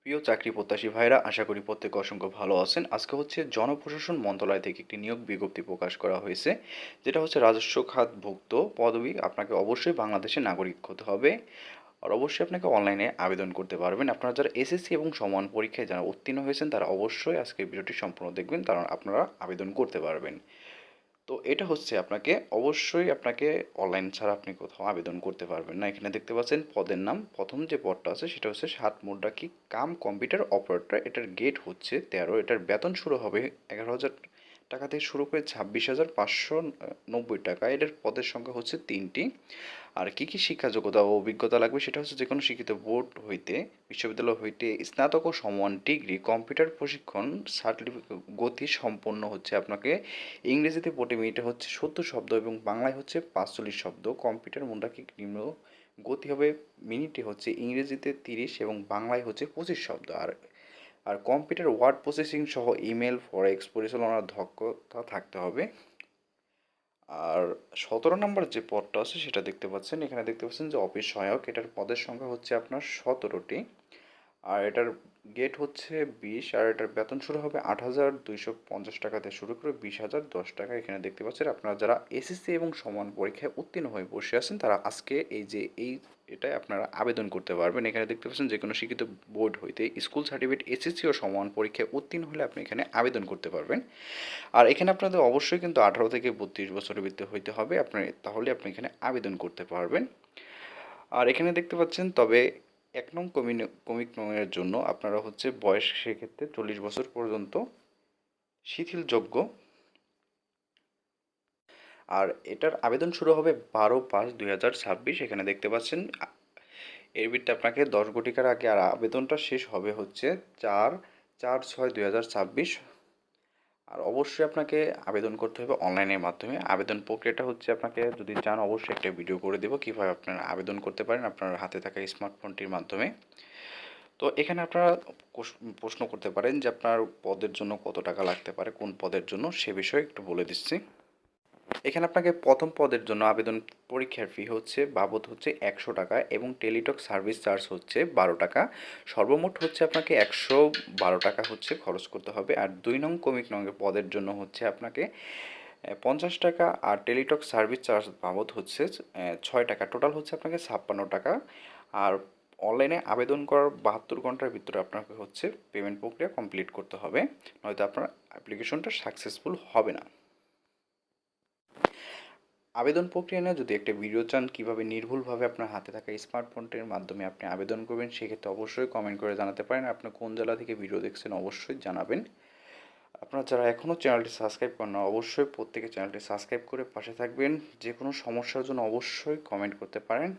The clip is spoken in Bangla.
প্রিয় চাকরি প্রত্যাশী ভাইরা, আশা করি প্রত্যেকে অসংখ্য ভালো আছেন। আজকে হচ্ছে জনপ্রশাসন মন্ত্রণালয় থেকে একটি নিয়োগ বিজ্ঞপ্তি প্রকাশ করা হয়েছে, যেটা হচ্ছে রাজস্ব খাতভুক্ত পদবি। আপনাকে অবশ্যই বাংলাদেশের নাগরিক হতে হবে, আর অবশ্যই আপনাকে অনলাইনে আবেদন করতে পারবেন। আপনারা যারা এসএসসি এবং সমান পরীক্ষায় যারা উত্তীর্ণ হয়েছেন তারা অবশ্যই আজকের ভিডিওটি সম্পূর্ণ দেখবেন, কারণ আপনারা আবেদন করতে পারবেন। তো এটা হচ্ছে আপনাকে অনলাইন ছাড়া আপনি কোথাও আবেদন করতে পারবেন না। এখানে দেখতে পাচ্ছেন পদের নাম, প্রথম যে পদটা আছে সেটা হচ্ছে সাত মুদ্রাকি কাম কম্পিউটার অপারেটর। এটার গেট হচ্ছে 13। এটার বেতন শুরু হবে 11,000 টাকা থেকে শুরু করে 26,590 টাকা। এটার পদের সংখ্যা হচ্ছে 3টি। আর কী কী শিক্ষা যোগ্যতা ও অভিজ্ঞতা লাগবে সেটা হচ্ছে যে কোনো শিক্ষিত বোর্ড হইতে, বিশ্ববিদ্যালয় হইতে স্নাতক ও সমান ডিগ্রি, কম্পিউটার প্রশিক্ষণ সার্টিফিকেট, গতি সম্পন্ন হচ্ছে আপনাকে ইংরেজিতে প্রতি মিনিটে হচ্ছে 70 শব্দ এবং বাংলায় হচ্ছে 45 শব্দ। কম্পিউটার মুদ্রাকে নিম্ন গতি হবে মিনিটে হচ্ছে ইংরেজিতে 30 এবং বাংলায় হচ্ছে 25 শব্দ। আর আর কম্পিউটার ওয়ার্ড প্রসেসিং সহ ইমেল ফরেক্স পরিচালনার দক্ষতা থাকতে হবে। আর 17 নম্বর যে পদটা আছে সেটা দেখতে পাচ্ছেন, এখানে দেখতে পাচ্ছেন যে অফিস সহায়ক। এটার পদের সংখ্যা হচ্ছে আপনার 17টি। আর এটার গেট হচ্ছে 20। আর এটার বেতন শুরু হবে 8,250 টাকা থেকে শুরু করে 20,010 টাকা। এখানে দেখতে পাচ্ছেন আপনারা যারা এসএসসি এবং সমান পরীক্ষায় উত্তীর্ণ হয়ে বসে আছেন তারা আজকে এটাই আপনারা আবেদন করতে পারবেন। এখানে দেখতে পাচ্ছেন যে কোনো শিক্ষিত বোর্ড হইতে স্কুল সার্টিফিকেট এসএসসি ও সমান পরীক্ষায় উত্তীর্ণ হলে আপনি এখানে আবেদন করতে পারবেন। আর এখানে আপনাদের অবশ্যই কিন্তু 18 থেকে 32 বছরের ভিতরে হইতে হবে তাহলে আপনি এখানে আবেদন করতে পারবেন। আর এখানে দেখতে পাচ্ছেন, তবে 1 নং কমিক নংয়ের জন্য আপনারা হচ্ছে বয়স সেক্ষেত্রে 40 বছর পর্যন্ত শিথিলযোগ্য। আর এটার আবেদন শুরু হবে 12/5/2026। এখানে দেখতে পাচ্ছেন এর ভিত্তিতে আপনাকে 10 ঘটিকার আগে, আর আবেদনটা শেষ হবে হচ্ছে 4/6/2026। আর অবশ্যই আপনাকে আবেদন করতে হবে অনলাইনের মাধ্যমে। আবেদন প্রক্রিয়াটা হচ্ছে, আপনাকে যদি চান অবশ্যই একটা ভিডিও করে দেবো কীভাবে আপনারা আবেদন করতে পারেন আপনার হাতে থাকা স্মার্টফোনটির মাধ্যমে। তো এখানে আপনারা প্রশ্ন করতে পারেন যে আপনার পদের জন্য কত টাকা লাগতে পারে, কোন পদের জন্য সে বিষয়ে একটু বলে দিচ্ছি। এখানে আপনাকে প্রথম পদের জন্য আবেদন পরীক্ষার ফি হচ্ছে বাবদ হচ্ছে 100 টাকা এবং টেলিটক সার্ভিস চার্জ হচ্ছে 12 টাকা। সর্বমোট হচ্ছে আপনাকে 112 টাকা হচ্ছে খরচ করতে হবে। আর 2 নং কমিক নং পদের জন্য হচ্ছে আপনাকে 50 টাকা, আর টেলিটক সার্ভিস চার্জ বাবদ হচ্ছে 6 টাকা। টোটাল হচ্ছে আপনাকে 56 টাকা। আর অনলাইনে আবেদন করার 72 ঘন্টার ভিতরে আপনাকে হচ্ছে পেমেন্ট প্রক্রিয়া কমপ্লিট করতে হবে, নয়তো আপনার অ্যাপ্লিকেশনটা সাকসেসফুল হবে না। আবেদন প্রক্রিয়া নিয়ে যদি একটা ভিডিও চান কীভাবে নির্ভুলভাবে আপনার হাতে থাকা স্মার্টফোনটির মাধ্যমে আপনি আবেদন করবেন, সেক্ষেত্রে অবশ্যই কমেন্ট করে জানাতে পারেন। আপনি কোন জেলা থেকে ভিডিও দেখছেন অবশ্যই জানাবেন। আপনারা যারা এখনও চ্যানেলটি সাবস্ক্রাইব করেন না অবশ্যই প্রত্যেকে চ্যানেলটি সাবস্ক্রাইব করে পাশে থাকবেন। যে কোনো সমস্যার জন্য অবশ্যই কমেন্ট করতে পারেন।